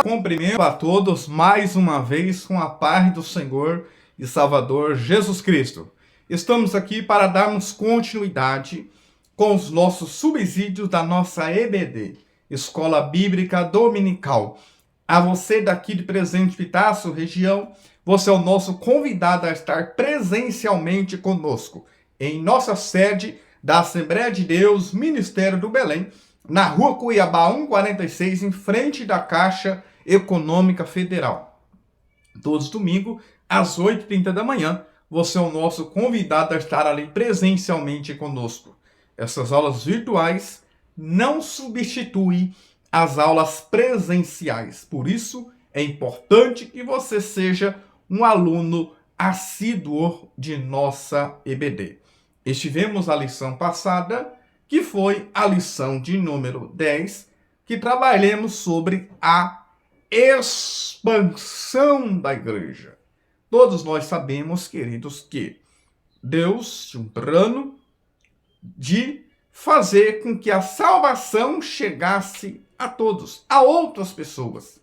cumprimento a todos mais uma vez com a paz do Senhor e Salvador Jesus Cristo. Estamos aqui para darmos continuidade com os nossos subsídios da nossa EBD, Escola Bíblica Dominical. A você daqui de Presidente Pitácio, região, você é o nosso convidado a estar presencialmente conosco em nossa sede da Assembleia de Deus, Ministério do Belém, na Rua Cuiabá 146, em frente da Caixa Econômica Federal. Todos os domingos, às 8h30 da manhã, você é o nosso convidado a estar ali presencialmente conosco. Essas aulas virtuais não substituem as aulas presenciais. Por isso, é importante que você seja um aluno assíduo de nossa EBD. Estivemos a lição passada, que foi a lição de número 10, que trabalhamos sobre a expansão da igreja. Todos nós sabemos, queridos, que Deus tinha um plano de fazer com que a salvação chegasse a todos, a outras pessoas.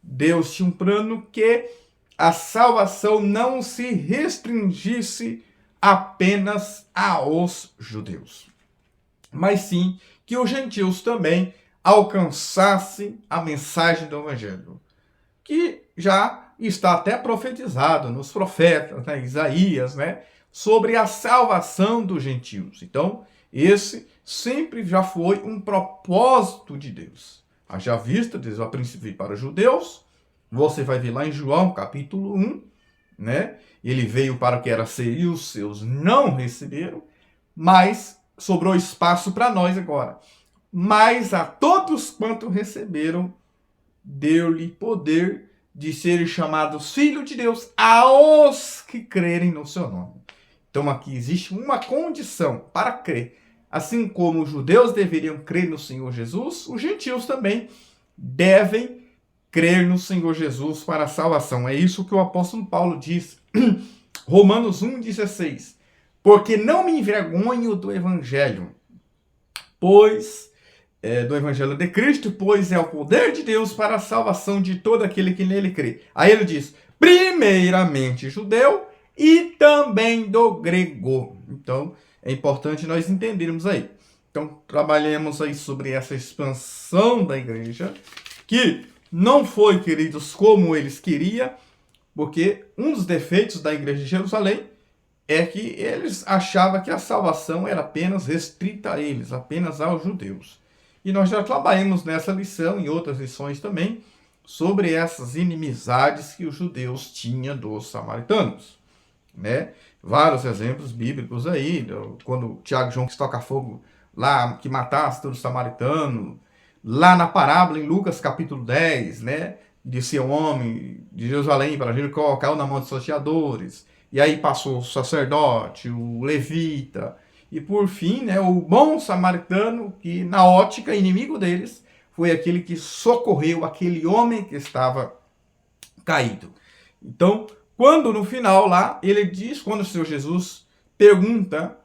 Deus tinha um plano que a salvação não se restringisse apenas aos judeus, mas sim que os gentios também alcançassem a mensagem do Evangelho, que já está até profetizado nos profetas, Isaías, sobre a salvação dos gentios. Então, esse sempre já foi um propósito de Deus. Haja vista, Deus a princípio para os judeus, você vai ver lá em João, capítulo 1, ele veio para o que era ser e os seus não receberam, mas sobrou espaço para nós agora. Mas a todos quanto receberam, deu-lhe poder de serem chamados filhos de Deus, aos que crerem no seu nome. Então aqui existe uma condição para crer. Assim como os judeus deveriam crer no Senhor Jesus, os gentios também devem crer no Senhor Jesus para a salvação. É isso que o apóstolo Paulo diz, Romanos 1,16. Porque não me envergonho do Evangelho, do Evangelho de Cristo, pois é o poder de Deus para a salvação de todo aquele que nele crê. Aí ele diz, primeiramente judeu e também do grego. Então, é importante nós entendermos aí. Então, trabalhemos aí sobre essa expansão da igreja, que não foi, queridos, como eles queriam, porque um dos defeitos da igreja de Jerusalém é que eles achavam que a salvação era apenas restrita a eles, apenas aos judeus. E nós já trabalhamos nessa lição e outras lições também sobre essas inimizades que os judeus tinham dos samaritanos. Vários exemplos bíblicos aí, quando Tiago e João que toca fogo lá, que matasse todo samaritano, lá na parábola em Lucas capítulo 10, disse ao homem de Jerusalém para Jericó, caiu na mão dos salteadores, e aí passou o sacerdote, o levita, e por fim, o bom samaritano, que na ótica inimigo deles, foi aquele que socorreu aquele homem que estava caído. Então, quando no final lá, ele diz, quando o Senhor Jesus pergunta,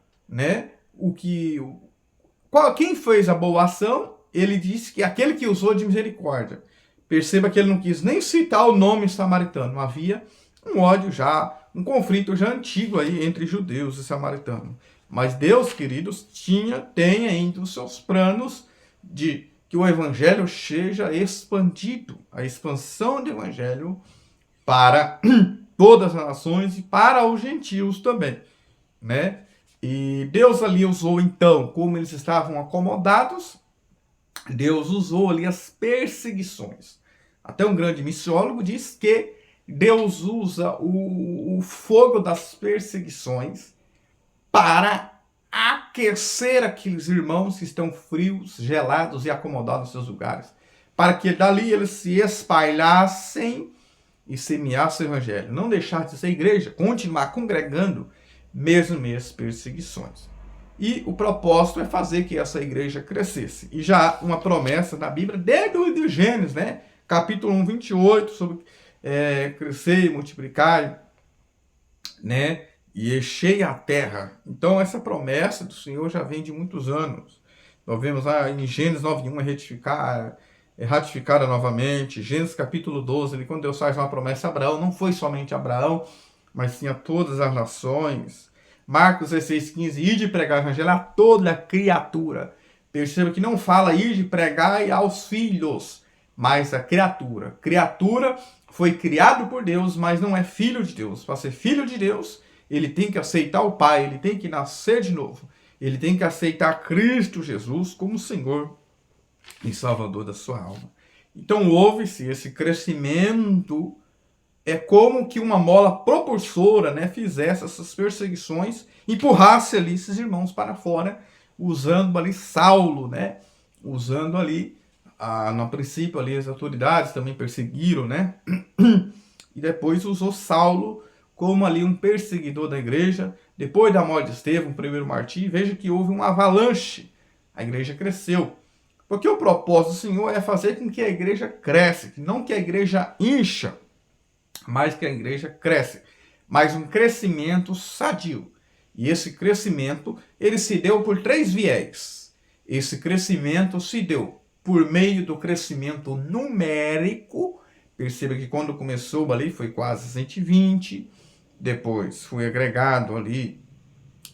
quem fez a boa ação, ele diz que aquele que usou de misericórdia. Perceba que ele não quis nem citar o nome samaritano. Havia um ódio já, um conflito já antigo aí entre judeus e samaritanos. Mas Deus, queridos, tem ainda os seus planos de que o evangelho seja expandido, a expansão do evangelho para todas as nações e para os gentios também, E Deus ali usou então, como eles estavam acomodados, Deus usou ali as perseguições. Até um grande missiólogo diz que Deus usa o fogo das perseguições para aquecer aqueles irmãos que estão frios, gelados e acomodados nos seus lugares, para que dali eles se espalhassem e semeassem o evangelho. Não deixar de ser igreja, continuar congregando, mesmo as perseguições. E o propósito é fazer que essa igreja crescesse. E já há uma promessa na Bíblia, desde o Gênesis, capítulo 1, 28, sobre crescer e multiplicar, e encher a terra. Então, essa promessa do Senhor já vem de muitos anos. Nós vemos lá em Gênesis 9:1 retificar, ratificada novamente. Gênesis capítulo 12, quando Deus faz uma promessa a Abraão, não foi somente a Abraão, mas sim a todas as nações. Marcos 16:15, ide pregar o evangelho a toda criatura. Perceba que não fala ide pregar aos filhos, mas a criatura. Criatura foi criado por Deus, mas não é filho de Deus. Para ser filho de Deus, ele tem que aceitar o Pai, ele tem que nascer de novo. Ele tem que aceitar Cristo Jesus como Senhor e Salvador da sua alma. Então houve-se esse crescimento, é como que uma mola propulsora, né, fizesse essas perseguições, empurrasse ali esses irmãos para fora, usando ali Saulo, né, usando ali, no princípio ali as autoridades também perseguiram, né, e depois usou Saulo como ali um perseguidor da igreja. Depois da morte de Estevão, o primeiro martírio, veja que houve uma avalanche, a igreja cresceu. Porque o propósito do Senhor é fazer com que a igreja cresça, não que a igreja incha, mas que a igreja cresce. Mas um crescimento sadio. E esse crescimento, ele se deu por 3 viés. Esse crescimento se deu por meio do crescimento numérico. Perceba que quando começou ali foi quase 120, depois foi agregado ali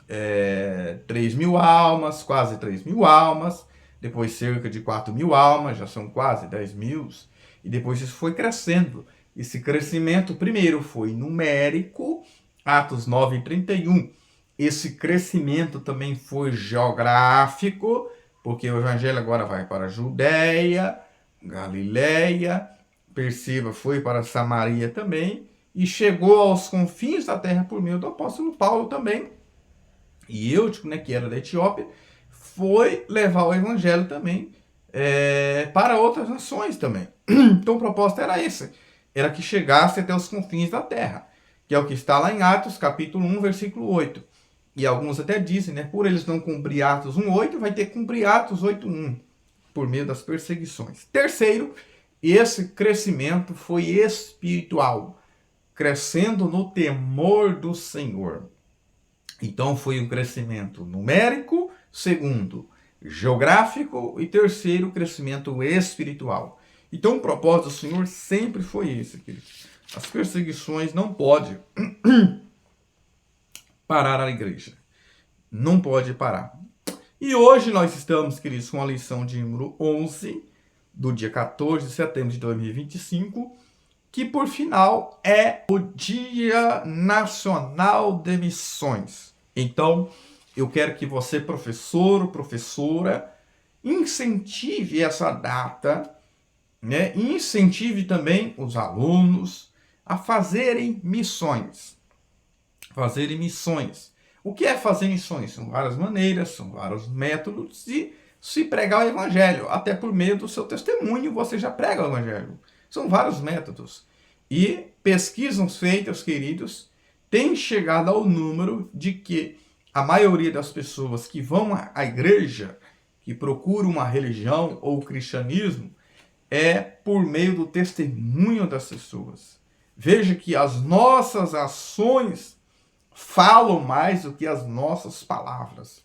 3.000 almas, quase 3.000 almas, depois cerca de 4.000 almas, já são quase 10.000, e depois isso foi crescendo. Esse crescimento primeiro foi numérico, Atos 9:31. Esse crescimento também foi geográfico, porque o evangelho agora vai para a Judéia, Galileia, perceba, foi para Samaria também, e chegou aos confins da terra por meio do apóstolo Paulo também. E Eutico, né, que era da Etiópia, foi levar o evangelho também para outras nações também. Então o propósito era esse, era que chegasse até os confins da terra, que é o que está lá em Atos, capítulo 1, versículo 8. E alguns até dizem, né, por eles não cumprir Atos 1:8, vai ter que cumprir Atos 8:1, por meio das perseguições. Terceiro, esse crescimento foi espiritual, crescendo no temor do Senhor. Então foi um crescimento numérico, segundo, geográfico e terceiro, crescimento espiritual. Então o propósito do Senhor sempre foi esse, queridos. As perseguições não podem parar a igreja. Não pode parar. E hoje nós estamos, queridos, com a lição de número 11, do dia 14 de setembro de 2025, que por final é o Dia Nacional de Missões. Então, eu quero que você, professor ou professora, incentive essa data, né? E incentive também os alunos a fazerem missões. Fazerem missões. O que é fazer missões? São várias maneiras, são vários métodos de se pregar o evangelho. Até por meio do seu testemunho você já prega o evangelho. São vários métodos. E pesquisas feitas, queridos, têm chegado ao número de que a maioria das pessoas que vão à igreja, que procuram uma religião ou o cristianismo, é por meio do testemunho das pessoas. Veja que as nossas ações falam mais do que as nossas palavras.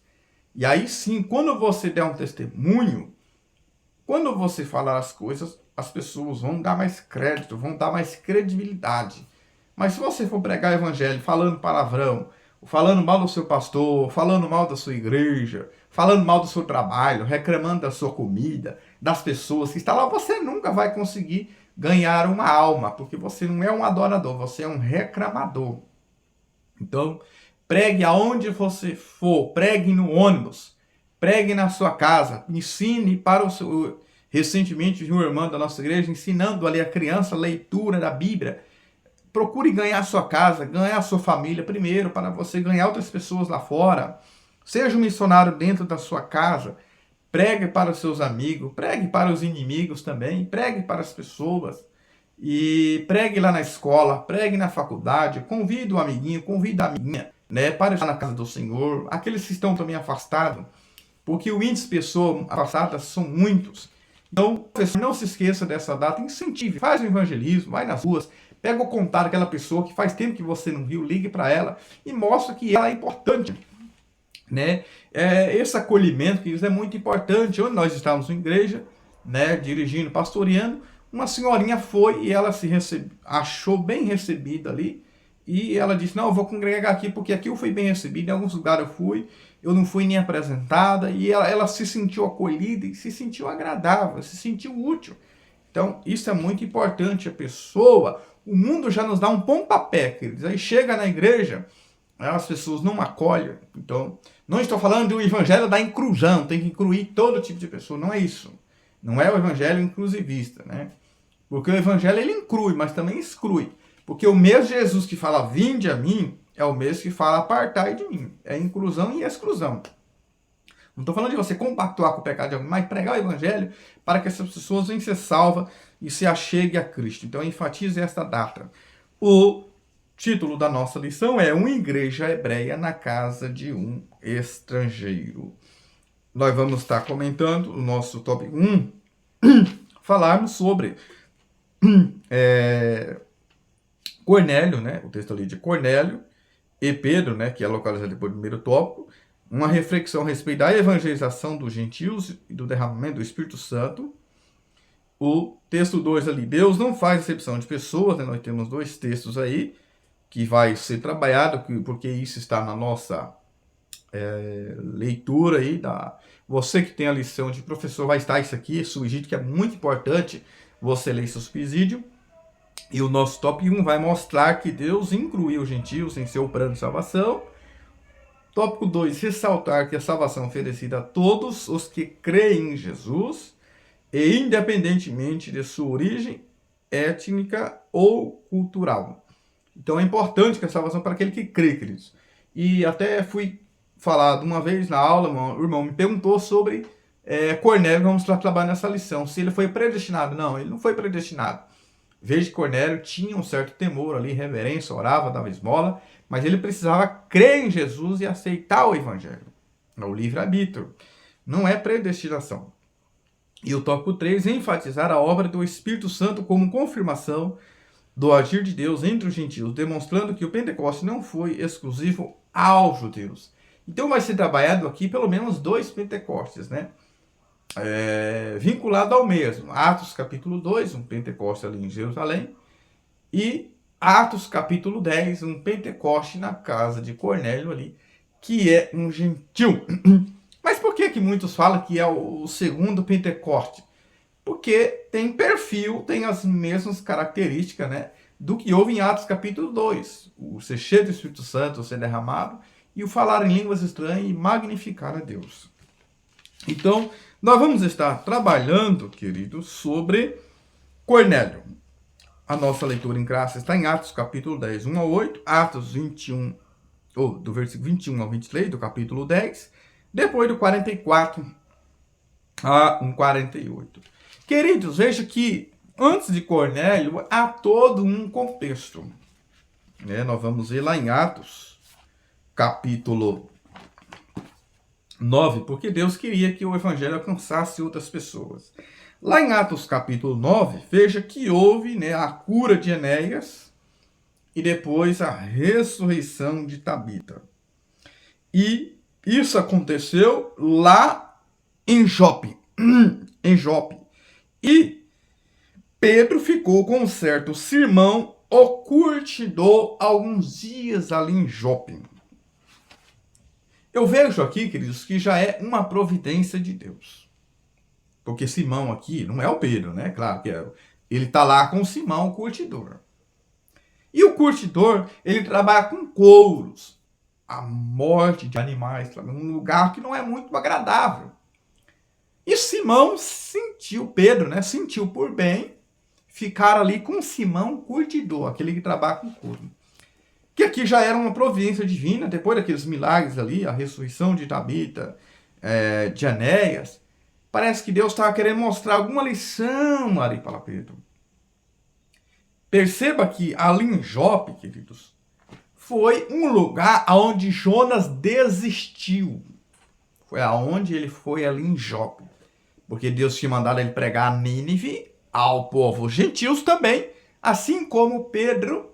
E aí sim, quando você der um testemunho, quando você falar as coisas, as pessoas vão dar mais crédito, vão dar mais credibilidade. Mas se você for pregar o evangelho falando palavrão, falando mal do seu pastor, falando mal da sua igreja, falando mal do seu trabalho, reclamando da sua comida, das pessoas que estão lá, você nunca vai conseguir ganhar uma alma, porque você não é um adorador, você é um reclamador. Então, pregue aonde você for, pregue no ônibus, pregue na sua casa, ensine para o seu... Recentemente vi uma irmã da nossa igreja ensinando ali a criança a leitura da Bíblia. Procure ganhar a sua casa, ganhar a sua família primeiro, para você ganhar outras pessoas lá fora. Seja um missionário dentro da sua casa. Pregue para os seus amigos, pregue para os inimigos também, pregue para as pessoas. E pregue lá na escola, pregue na faculdade, convide um amiguinho, convide a amiguinha, né, para estar na casa do Senhor. Aqueles que estão também afastados, porque o índice de pessoas afastadas são muitos. Então, professor, não se esqueça dessa data, incentive, faz o evangelismo, vai nas ruas, pega o contato daquela pessoa que faz tempo que você não viu, ligue para ela e mostra que ela é importante, né? Esse acolhimento, que isso é muito importante. Onde nós estamos na igreja, né, dirigindo, pastoreando, uma senhorinha foi e ela achou bem recebida ali, e ela disse, não, eu vou congregar aqui, porque aqui eu fui bem recebido, em alguns lugares eu não fui nem apresentada, e ela se sentiu acolhida, e se sentiu agradável, se sentiu útil. Então, isso é muito importante, a pessoa, o mundo já nos dá um pontapé, queridos, aí chega na igreja, as pessoas não acolhem. Então, não estou falando do evangelho da inclusão, tem que incluir todo tipo de pessoa, não é isso. Não é o evangelho inclusivista, né? Porque o evangelho ele inclui, mas também exclui. Porque o mesmo Jesus que fala vinde a mim, é o mesmo que fala apartai de mim. É inclusão e exclusão. Não estou falando de você compactuar com o pecado de alguém, mas pregar o evangelho para que essas pessoas venham ser salvas e se acheguem a Cristo. Então, enfatize esta data. O título da nossa lição é Uma Igreja Hebreia na Casa de um Estrangeiro. Nós vamos estar comentando o nosso tópico 1, falarmos sobre Cornélio, né? O texto ali de Cornélio e Pedro, né? Que é localizado depois do primeiro tópico. Uma reflexão a respeito da evangelização dos gentios e do derramamento do Espírito Santo. O texto 2 ali, Deus não faz exceção de pessoas, né? Nós temos dois textos aí que vai ser trabalhado, porque isso está na nossa leitura aí. Você que tem a lição de professor vai estar isso aqui, subsídio, que é muito importante você ler seu subsídio. E o nosso tópico 1 vai mostrar que Deus incluiu os gentios em seu plano de salvação. Tópico 2, ressaltar que a salvação é oferecida a todos os que creem em Jesus, e independentemente de sua origem étnica ou cultural. Então é importante que a salvação é para aquele que crê, queridos. E até fui falar uma vez na aula, o irmão me perguntou sobre Cornélio, vamos trabalhar nessa lição, se ele foi predestinado. Não, ele não foi predestinado. Veja que Cornélio tinha um certo temor ali, reverência, orava, dava esmola, mas ele precisava crer em Jesus e aceitar o evangelho. É o livre-arbítrio. Não é predestinação. E o tópico 3, enfatizar a obra do Espírito Santo como confirmação do agir de Deus entre os gentios, demonstrando que o Pentecostes não foi exclusivo aos judeus. Então vai ser trabalhado aqui pelo menos 2 Pentecostes, né? Vinculado ao mesmo. Atos capítulo 2, um Pentecoste ali em Jerusalém, e Atos capítulo 10, um Pentecoste na casa de Cornélio ali, que é um gentil. Mas por que muitos falam que é o segundo Pentecoste? Porque tem perfil, tem as mesmas características, né, do que houve em Atos capítulo 2. O ser cheio do Espírito Santo, o ser derramado, e o falar em línguas estranhas e magnificar a Deus. Então, nós vamos estar trabalhando, queridos, sobre Cornélio. A nossa leitura em classe está em Atos capítulo 10, 1 a 8, Atos 21, do versículo 21 ao 23, do capítulo 10, depois do 44 a 48. Queridos, veja que antes de Cornélio há todo um contexto. Nós vamos ver lá em Atos capítulo 9, porque Deus queria que o evangelho alcançasse outras pessoas. Lá em Atos capítulo 9, veja que houve a cura de Enéas e depois a ressurreição de Tabita. E isso aconteceu lá em Jope. E Pedro ficou com um certo Simão, o curtidor, alguns dias ali em Jope. Eu vejo aqui, queridos, que já é uma providência de Deus. Porque Simão aqui não é o Pedro, né? Claro que ele está lá com Simão, o curtidor. E o curtidor, ele trabalha com couros, a morte de animais, num lugar que não é muito agradável. E Simão sentiu, Pedro, né? Sentiu por bem ficar ali com Simão, curtidor, aquele que trabalha com couro. Que aqui já era uma providência divina, depois daqueles milagres ali, a ressurreição de Tabita, de Enéas, parece que Deus estava querendo mostrar alguma lição ali para Pedro. Perceba que ali em Jope, queridos, foi um lugar onde Jonas desistiu. Foi aonde ele foi ali em Jope. Porque Deus tinha mandado ele pregar a Nínive, ao povo gentios também, assim como Pedro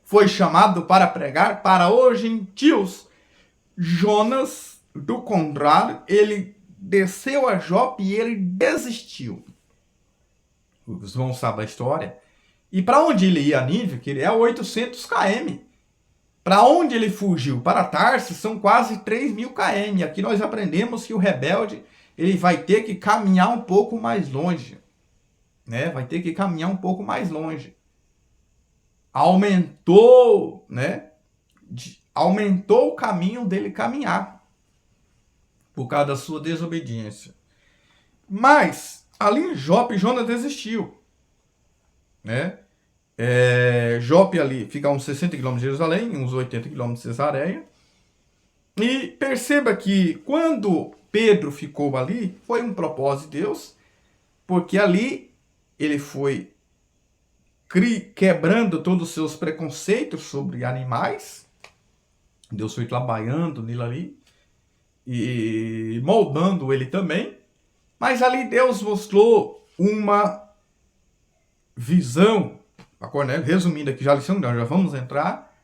foi chamado para pregar para os gentios. Jonas, do contrário, ele desceu a Jope e ele desistiu. os irmãos sabem a história. E para onde ele ia a Nínive, que ele é 800 km. Para onde ele fugiu? Para Tarsis são quase 3.000 km. Aqui nós aprendemos que o rebelde ele vai ter que caminhar um pouco mais longe. Né? Vai ter que caminhar um pouco mais longe. Aumentou, né? Aumentou o caminho dele caminhar por causa da sua desobediência. Mas ali em Jope, Jonas desistiu, né? Jope ali fica a uns 60 km de Jerusalém, uns 80 km de Cesareia. E perceba que quando Pedro ficou ali, foi um propósito de Deus, porque ali ele foi quebrando todos os seus preconceitos sobre animais. Deus foi trabalhando nele ali e moldando ele também. Mas ali Deus mostrou uma visão a Cornélio. Resumindo aqui já a lição, já vamos entrar.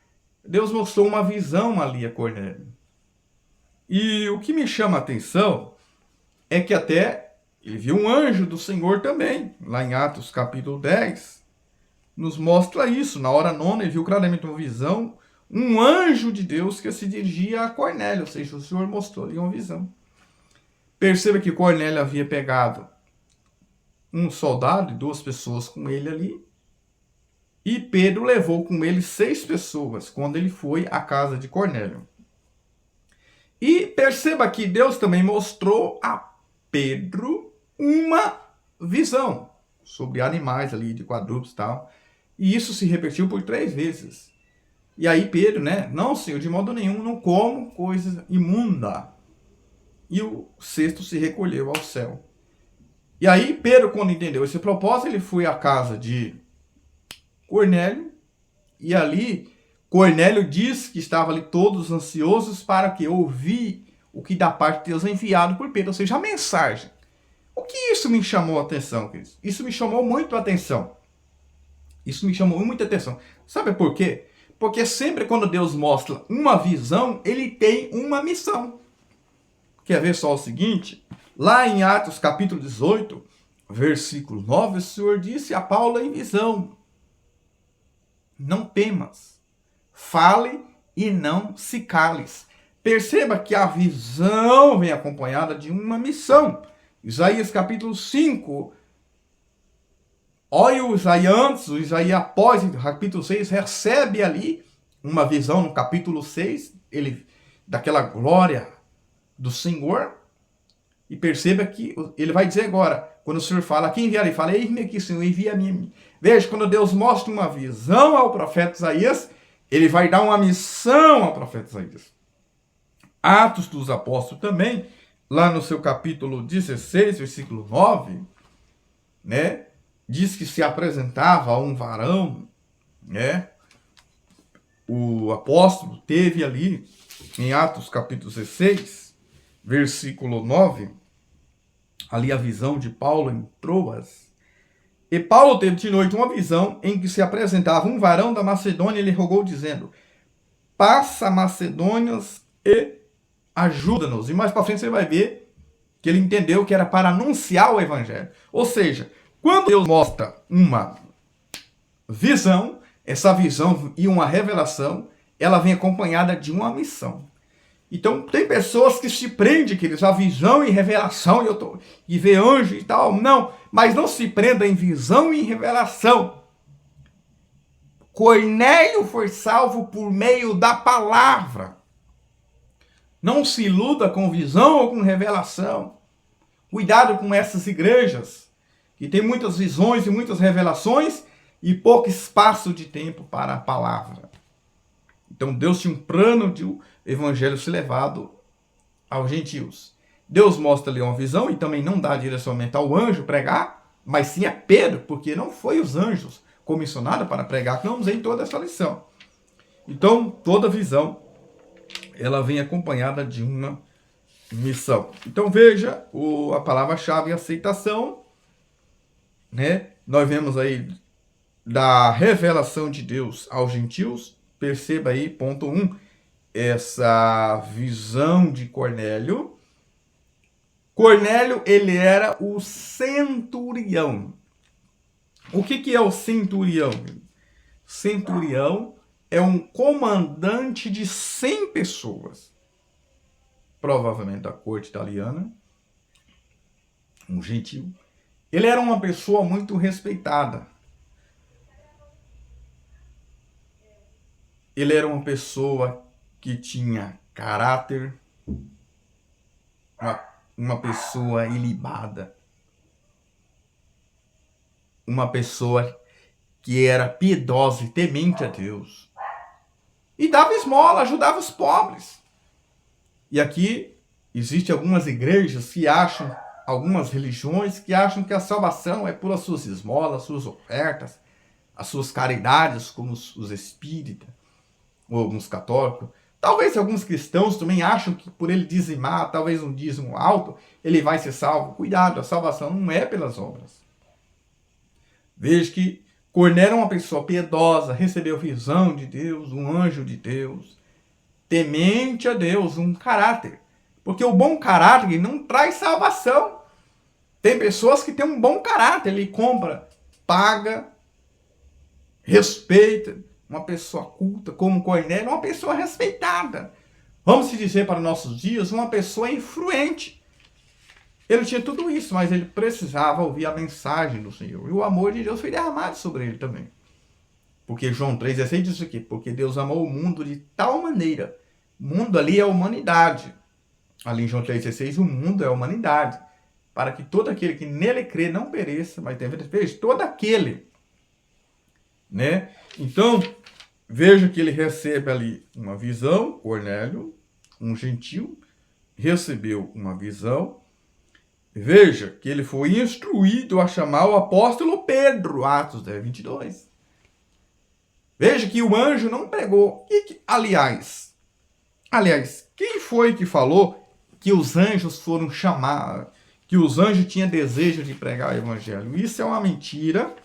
Deus mostrou uma visão ali a Cornélio. E o que me chama a atenção é que até ele viu um anjo do Senhor também. Lá em Atos capítulo 10, nos mostra isso. Na hora nona ele viu claramente uma visão, um anjo de Deus que se dirigia a Cornélio. Ou seja, o Senhor mostrou ali uma visão. Perceba que Cornélio havia pegado um soldado e 2 pessoas com ele ali. E Pedro levou com ele 6 pessoas quando ele foi à casa de Cornélio. E perceba que Deus também mostrou a Pedro uma visão sobre animais ali, de quadrúpedes e tal. E isso se repetiu por 3 vezes. E aí Pedro, né? Não, Senhor, de modo nenhum, não como coisa imunda. E o 6º se recolheu ao céu. E aí Pedro, quando entendeu esse propósito, ele foi à casa de Cornélio. E ali Cornélio diz que estava ali todos ansiosos para que ouvir o que da parte de Deus é enviado por Pedro. Ou seja, a mensagem. O que isso me chamou a atenção, queridos? Isso me chamou muito a atenção. Isso me chamou muita atenção. Sabe por quê? Porque sempre quando Deus mostra uma visão, ele tem uma missão. Quer ver só o seguinte? Lá em Atos capítulo 18, versículo 9, o Senhor disse a Paulo em visão: não temas, fale e não se cales. Perceba que a visão vem acompanhada de uma missão. Isaías capítulo 5, olha o Isaías antes, o Isaías após, no capítulo 6, recebe ali uma visão no capítulo 6, ele, daquela glória do Senhor. E perceba que ele vai dizer agora, quando o Senhor fala, quem enviarei? Fala, eis-me aqui, Senhor, envia-me. Veja, quando Deus mostra uma visão ao profeta Isaías, ele vai dar uma missão ao profeta Isaías. Atos dos Apóstolos também, lá no seu capítulo 16, versículo 9, né, diz que se apresentava a um varão, né, o apóstolo teve ali, em Atos capítulo 16, versículo 9, ali a visão de Paulo em Troas. E Paulo teve de noite uma visão em que se apresentava um varão da Macedônia e ele rogou dizendo: passa Macedônias e ajuda-nos. E mais para frente você vai ver que ele entendeu que era para anunciar o evangelho. Ou seja, quando Deus mostra uma visão, essa visão e uma revelação, ela vem acompanhada de uma missão. Então, tem pessoas que se prendem, queridos, a visão e revelação, e vê anjo e tal. Não, mas não se prenda em visão e em revelação. Cornélio foi salvo por meio da palavra. Não se iluda com visão ou com revelação. Cuidado com essas igrejas, que tem muitas visões e muitas revelações e pouco espaço de tempo para a palavra. Então, Deus tinha um plano de o evangelho ser levado aos gentios. Deus mostra ali uma visão e também não dá direcionamento ao anjo pregar, mas sim a Pedro, porque não foi os anjos comissionados para pregar, que não vamos em toda essa lição. Então, toda visão, ela vem acompanhada de uma missão. Então, veja a palavra-chave, aceitação, né? Nós vemos aí da revelação de Deus aos gentios. Perceba aí, ponto 1, essa visão de Cornélio. Cornélio, ele era o centurião. O que é o centurião? Centurião é um comandante de 100 pessoas, provavelmente da corte italiana, um gentil. Ele era uma pessoa muito respeitada. Ele era uma pessoa que tinha caráter, uma pessoa ilibada, uma pessoa que era piedosa e temente a Deus. E dava esmola, ajudava os pobres. E aqui existem algumas igrejas que acham, algumas religiões que acham que a salvação é por as suas esmolas, suas ofertas, as suas caridades, como os espíritas, ou alguns católicos. Talvez alguns cristãos também acham que por ele dizimar, talvez um dízimo alto, ele vai ser salvo. Cuidado, a salvação não é pelas obras. Veja que Cornélio é uma pessoa piedosa, recebeu visão de Deus, um anjo de Deus, temente a Deus, um caráter. Porque o bom caráter não traz salvação. Tem pessoas que têm um bom caráter, ele compra, paga, respeita. Uma pessoa culta como Cornélio, uma pessoa respeitada. Vamos dizer para nossos dias, uma pessoa influente. Ele tinha tudo isso, mas ele precisava ouvir a mensagem do Senhor. E o amor de Deus foi derramado sobre ele também. Porque João 3,16 diz aqui, porque Deus amou o mundo de tal maneira. O mundo ali é a humanidade. Ali em João 3,16, o mundo é a humanidade. Para que todo aquele que nele crê não pereça, mas tenha vida. Veja, todo aquele. Né? Então, veja que ele recebe ali uma visão, Cornélio, um gentil, recebeu uma visão. Veja que ele foi instruído a chamar o apóstolo Pedro, Atos 10:22. Veja que o anjo não pregou. Aliás, quem foi que falou que os anjos foram chamar, que os anjos tinham desejo de pregar o evangelho? Isso é uma mentira.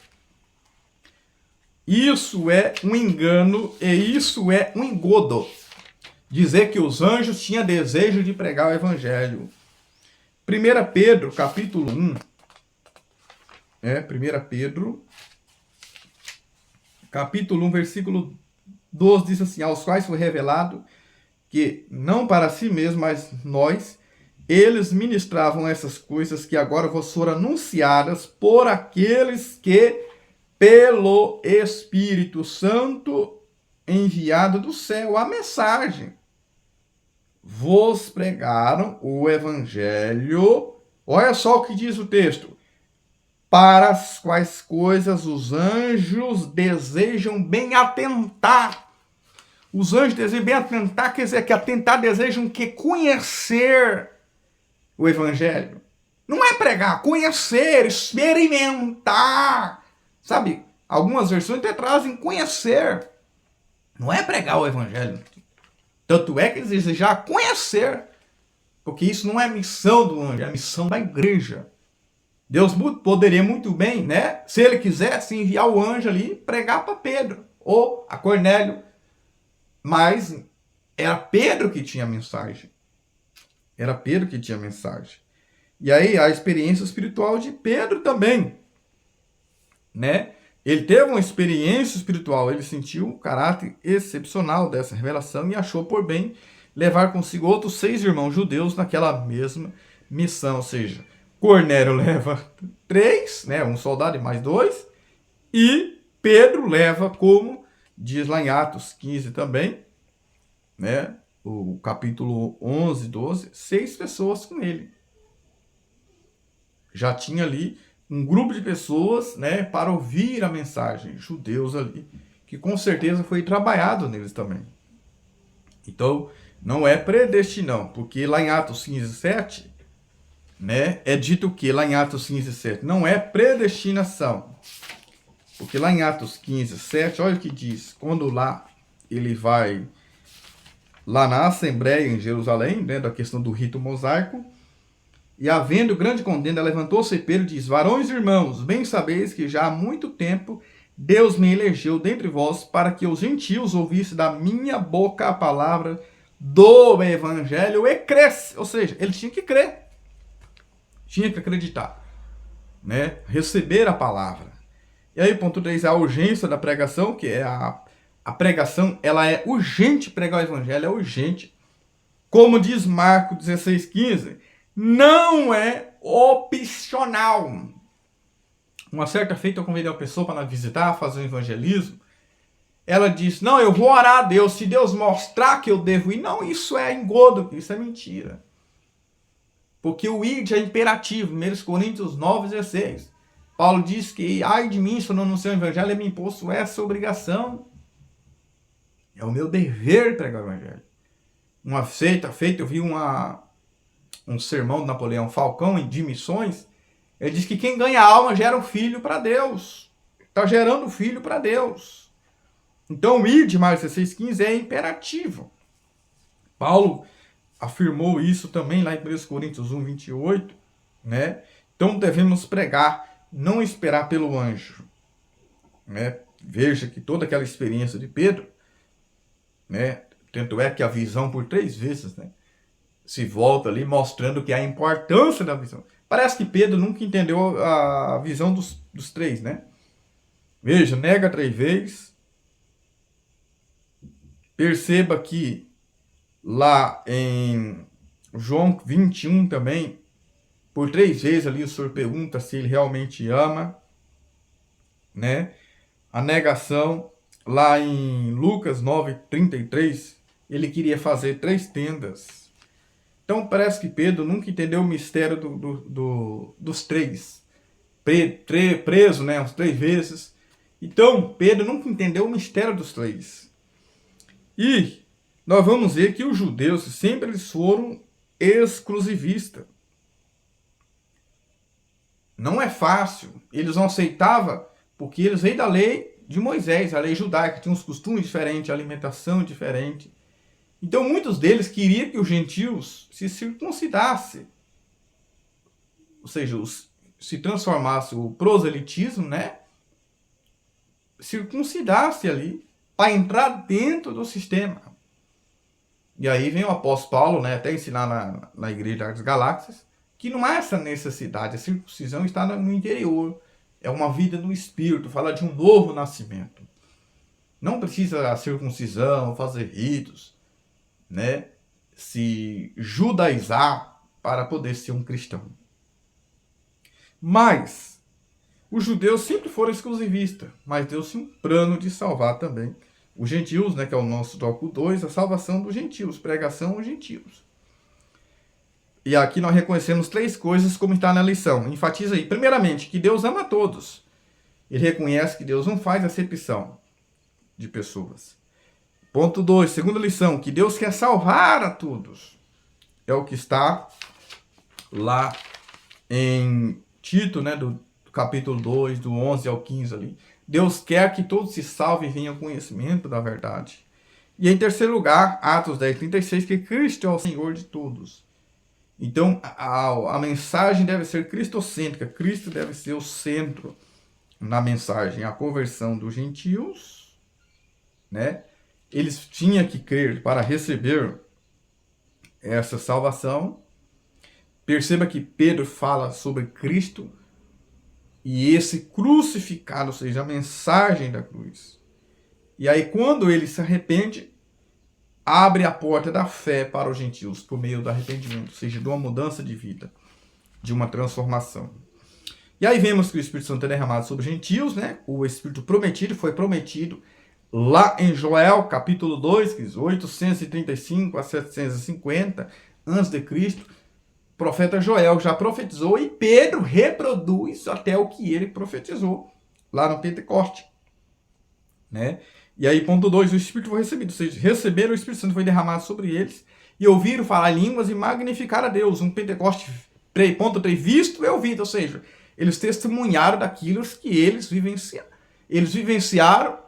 Isso é um engano e isso é um engodo. Dizer que os anjos tinham desejo de pregar o evangelho. 1 Pedro, capítulo 1. 1 Pedro, capítulo 1, versículo 12, diz assim, aos quais foi revelado que, não para si mesmo, mas nós, eles ministravam essas coisas que agora vos foram anunciadas por aqueles que, pelo Espírito Santo, enviado do céu, a mensagem, vos pregaram o evangelho. Olha só o que diz o texto. Para as quais coisas os anjos desejam bem atentar. Os anjos desejam bem atentar, quer dizer que atentar desejam que conhecer o evangelho. Não é pregar, conhecer, experimentar. Sabe, algumas versões até trazem conhecer. Não é pregar o evangelho. Tanto é que eles desejam conhecer. Porque isso não é missão do anjo, é a missão da igreja. Deus poderia muito bem, né? Se ele quisesse enviar o anjo ali, pregar para Pedro ou a Cornélio. Mas era Pedro que tinha a mensagem. Era Pedro que tinha a mensagem. E aí a experiência espiritual de Pedro também, né? Ele teve uma experiência espiritual, ele sentiu o caráter excepcional dessa revelação e achou por bem levar consigo outros 6 irmãos judeus naquela mesma missão. Ou seja, Cornélio leva 3, né, um soldado e mais 2, e Pedro leva, como diz lá em Atos 15 também, né, o capítulo 11, 12, 6 pessoas com ele. Já tinha ali um grupo de pessoas, né, para ouvir a mensagem, judeus ali, que com certeza foi trabalhado neles também. Então, não é predestinão, porque lá em Atos 15, 7, né, é dito que lá em Atos 15, 7, não é predestinação. Porque lá em Atos 15, 7, olha o que diz, quando lá ele vai lá na Assembleia em Jerusalém, né, da questão do rito mosaico, e havendo grande contenda, levantou-se Pedro e diz, varões e irmãos, bem sabeis que já há muito tempo Deus me elegeu dentre vós para que os gentios ouvissem da minha boca a palavra do evangelho e cresce. Ou seja, ele tinha que crer, tinha que acreditar, né? Receber a palavra. E aí, ponto 3 é a urgência da pregação, que é a pregação, ela é urgente, pregar o evangelho é urgente. Como diz Marcos 16,15, não é opcional. Uma certa feita eu convidei uma pessoa para visitar, fazer um evangelismo. Ela disse, não, eu vou orar a Deus, se Deus mostrar que eu devo ir. Não, isso é engodo, isso é mentira. Porque o id é imperativo, 1 Coríntios 9,16. Paulo diz que, ai de mim, se eu não anunciar o evangelho, é me imposto essa obrigação. É o meu dever pregar o evangelho. Uma feita, eu vi um sermão de Napoleão Falcão de missões. Ele diz que quem ganha alma gera um filho para Deus. Está gerando um filho para Deus. Então o id, Marcos 16,15, é imperativo. Paulo afirmou isso também lá em 1 Coríntios 1,28. Né? Então devemos pregar, não esperar pelo anjo. Né? Veja que toda aquela experiência de Pedro, né? Tanto é que a visão por 3 vezes, né, se volta ali mostrando que a importância da visão. Parece que Pedro nunca entendeu a visão dos 3, né? Veja, nega 3 vezes. Perceba que lá em João 21 também, por 3 vezes ali o Senhor pergunta se ele realmente ama, né? A negação, lá em Lucas 9,33, ele queria fazer 3 tendas. Então parece que Pedro nunca entendeu o mistério dos 3. Preso, né, uns 3 vezes. Então Pedro nunca entendeu o mistério dos 3. E nós vamos ver que os judeus sempre eles foram exclusivistas. Não é fácil. Eles não aceitavam porque eles veio da lei de Moisés, a lei judaica, tinha uns costumes diferentes, alimentação diferente. Então muitos deles queriam que os gentios se circuncidassem. Ou seja, se transformasse o proselitismo, né? Circuncidasse ali, para entrar dentro do sistema. E aí vem o apóstolo Paulo, né, até ensinar na igreja das Galáxias, que não há essa necessidade, a circuncisão está no interior, é uma vida no espírito, fala de um novo nascimento. Não precisa a circuncisão, fazer ritos, né, se judaizar para poder ser um cristão. Mas os judeus sempre foram exclusivistas, mas Deus tinha um plano de salvar também os gentios, né, que é o nosso tópico 2, a salvação dos gentios, pregação aos gentios. E aqui nós reconhecemos 3 coisas como está na lição. Enfatiza aí, primeiramente, que Deus ama a todos. Ele reconhece que Deus não faz acepção de pessoas. Ponto 2, segunda lição, que Deus quer salvar a todos. É o que está lá em Tito, né, do capítulo 2, do 11 ao 15 ali. Deus quer que todos se salvem e venham ao conhecimento da verdade. E em terceiro lugar, Atos 10:36, que Cristo é o Senhor de todos. Então, a mensagem deve ser cristocêntrica. Cristo deve ser o centro na mensagem. A conversão dos gentios, né? Eles tinham que crer para receber essa salvação. Perceba que Pedro fala sobre Cristo e esse crucificado, ou seja, a mensagem da cruz. E aí, quando ele se arrepende, abre a porta da fé para os gentios por meio do arrependimento, ou seja, de uma mudança de vida, de uma transformação. E aí vemos que o Espírito Santo é derramado sobre os gentios, né? O Espírito prometido foi prometido lá em Joel, capítulo 2, 835 a 750 a.C., o profeta Joel já profetizou e Pedro reproduz até o que ele profetizou lá no Pentecoste, né? E aí, ponto 2, o Espírito foi recebido, ou seja, receberam o Espírito Santo, foi derramado sobre eles, e ouviram falar línguas e magnificar a Deus. Um Pentecoste, ponto 3, visto e ouvido, ou seja, eles testemunharam daquilo que eles vivenciaram. Eles vivenciaram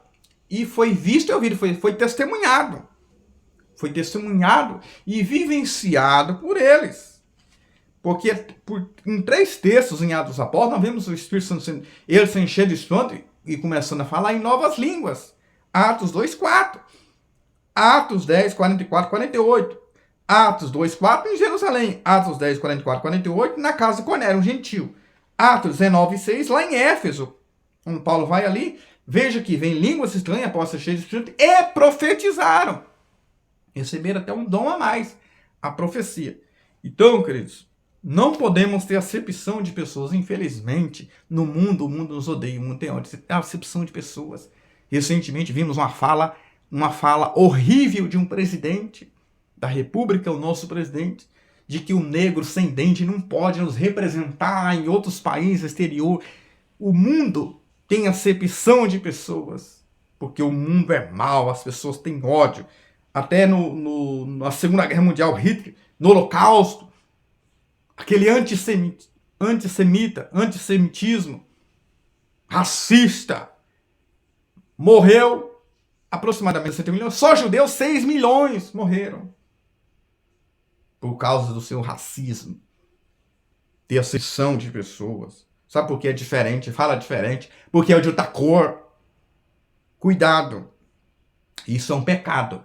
e foi visto e ouvido, foi testemunhado. Foi testemunhado e vivenciado por eles. Porque em 3 textos em Atos dos Apóstolos, nós vemos o Espírito Santo, ele se enchendo de espanto e começando a falar em novas línguas. Atos 2:4, Atos 10:44, 48, Atos 2:4 em Jerusalém, Atos 10:44, 48 na casa de Cornélio, um gentil, Atos 19:6 lá em Éfeso, Quando Paulo vai ali, veja que vem línguas estranhas, após ser cheios de Espírito, e profetizaram. Receberam até um dom a mais, a profecia. Então, queridos, não podemos ter acepção de pessoas. Infelizmente, no mundo, o mundo nos odeia, o mundo tem ódio. A acepção de pessoas. Recentemente vimos uma fala horrível de um presidente da República, o nosso presidente, de que o negro sem dente não pode nos representar em outros países exterior. O mundo tem acepção de pessoas, porque o mundo é mau, as pessoas têm ódio. Até na Segunda Guerra Mundial, Hitler, no Holocausto, aquele antissemitismo, racista, morreu aproximadamente 60 milhões. Só judeus, 6 milhões morreram por causa do seu racismo, ter acepção de pessoas. Sabe por que é diferente? Fala diferente. Porque é de outra cor. Cuidado. Isso é um pecado.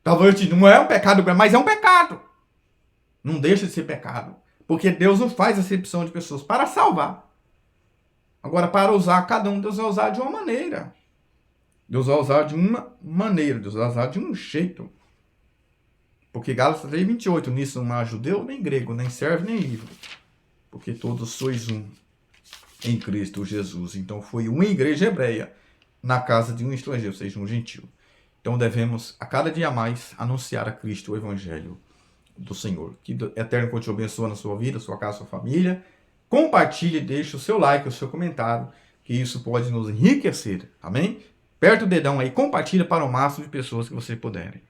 Talvez não é um pecado, mas é um pecado. Não deixa de ser pecado. Porque Deus não faz acepção de pessoas para salvar. Agora, para usar cada um, Deus vai usar de uma maneira. Deus vai usar de uma maneira. Deus vai usar de um jeito. Porque Gálatas 3:28, nisso não há judeu nem grego, nem servo nem livre. Porque todos sois um em Cristo Jesus. Então foi uma igreja hebreia na casa de um estrangeiro, ou seja, um gentil. Então devemos, a cada dia mais, anunciar a Cristo o Evangelho do Senhor. Que o Eterno continue abençoando a sua vida, a sua casa, a sua família. Compartilhe, deixe o seu like, o seu comentário, que isso pode nos enriquecer. Amém? Aperta o dedão aí, compartilha para o máximo de pessoas que você puderem.